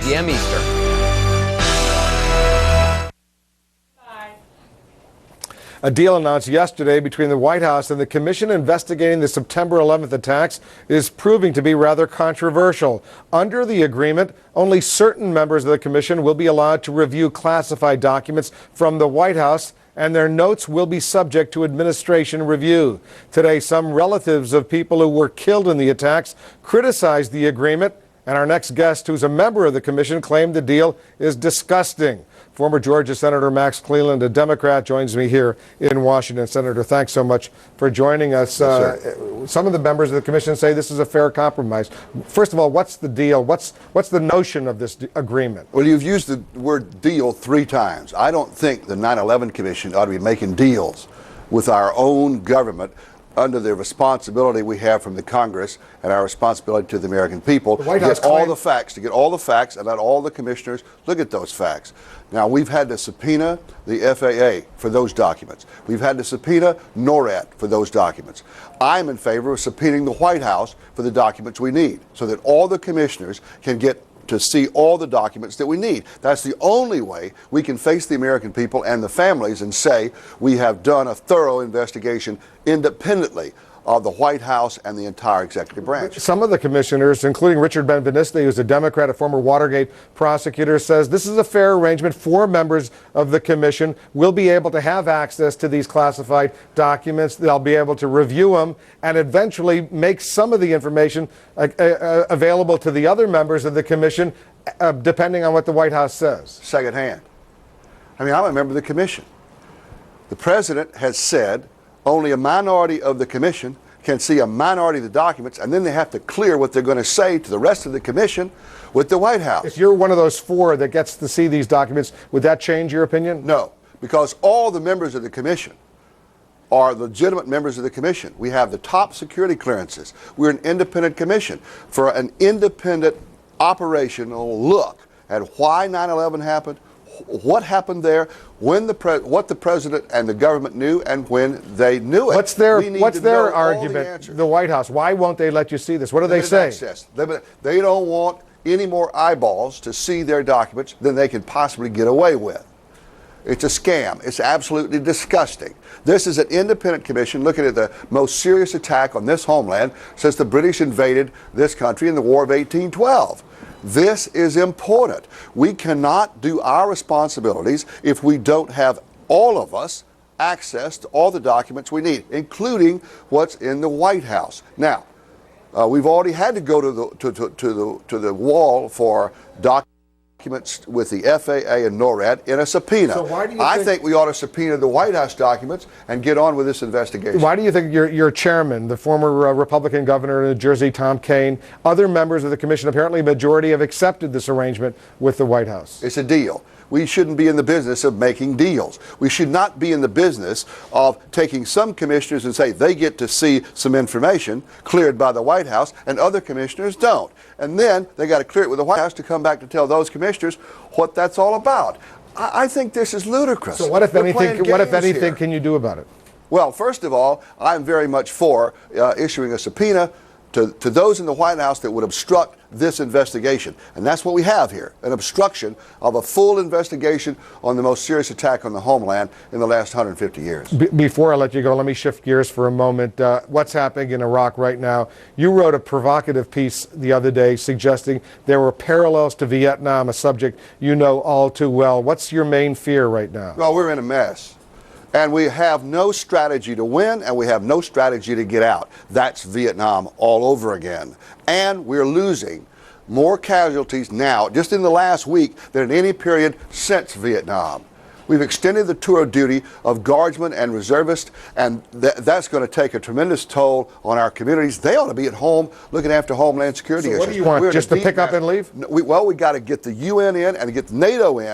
p.m. Eastern. A deal announced yesterday between the White House and the commission investigating the September 11th attacks is proving to be rather controversial. Under the agreement, only certain members of the commission will be allowed to review classified documents from the White House, and their notes will be subject to administration review. Today, some relatives of people who were killed in the attacks criticized the agreement, and our next guest, who's a member of the commission, claimed the deal is disgusting. Former Georgia Senator Max Cleland, a Democrat, joins me here in Washington. Senator, thanks so much for joining us. Some of the members of the commission say this is a fair compromise. First of all, what's the deal? What's the notion of this agreement? Well, you've used the word deal 3 times. I don't think the 9/11 Commission ought to be making deals with our own government under the responsibility we have from the Congress and our responsibility to the American people to get all the facts and let all the commissioners look at those facts. Now, we've had to subpoena the FAA for those documents. We've had to subpoena NORAD for those documents. I'm in favor of subpoenaing the White House for the documents we need so that all the commissioners can get to see all the documents that we need. That's the only way we can face the American people and the families and say we have done a thorough investigation independently of the White House and the entire executive branch. Some of the commissioners, including Richard Ben-Veniste, who's a Democrat, a former Watergate prosecutor, says this is a fair arrangement. 4 members of the commission will be able to have access to these classified documents. They'll be able to review them and eventually make some of the information available to the other members of the commission, depending on what the White House says. Secondhand. I mean, I'm a member of the commission. The president has said only a minority of the commission can see a minority of the documents, and then they have to clear what they're going to say to the rest of the commission with the White House. If you're one of those 4 that gets to see these documents, would that change your opinion? No, because all the members of the commission are legitimate members of the commission. We have the top security clearances. We're an independent commission. For an independent operational look at why 9/11 happened, what happened there, when what the president and the government knew, and when they knew it. What's their argument? The White House. Why won't they let you see this? What do they say? Access. They don't want any more eyeballs to see their documents than they can possibly get away with. It's a scam. It's absolutely disgusting. This is an independent commission looking at the most serious attack on this homeland since the British invaded this country in the War of 1812. This is important. We cannot do our responsibilities if we don't have, all of us, access to all the documents we need, including what's in the White House. Now, we've already had to go to the wall for documents with the FAA and NORAD in a subpoena. So why do you I think we ought to subpoena the White House documents and get on with this investigation. Why do you think your chairman, the former Republican governor of New Jersey, Tom Kean, other members of the commission, apparently a majority, have accepted this arrangement with the White House? It's a deal. We shouldn't be in the business of making deals. We should not be in the business of taking some commissioners and say they get to see some information cleared by the White House and other commissioners don't. And then they got to clear it with the White House to come back to tell those commissioners what that's all about. I think this is ludicrous. So what, if anything, can you do about it? Well, first of all, I'm very much for issuing a subpoena to those in the White House that would obstruct this investigation. And that's what we have here, an obstruction of a full investigation on the most serious attack on the homeland in the last 150 years. Before I let you go, let me shift gears for a moment. What's happening in Iraq right now? You wrote a provocative piece the other day suggesting there were parallels to Vietnam, a subject you know all too well. What's your main fear right now? Well, we're in a mess. And we have no strategy to win, and we have no strategy to get out. That's Vietnam all over again. And we're losing more casualties now, just in the last week, than in any period since Vietnam. We've extended the tour of duty of guardsmen and reservists, and that's going to take a tremendous toll on our communities. They ought to be at home looking after homeland security issues. What do you want, just to pick up and leave? We got to get the UN in and get NATO in.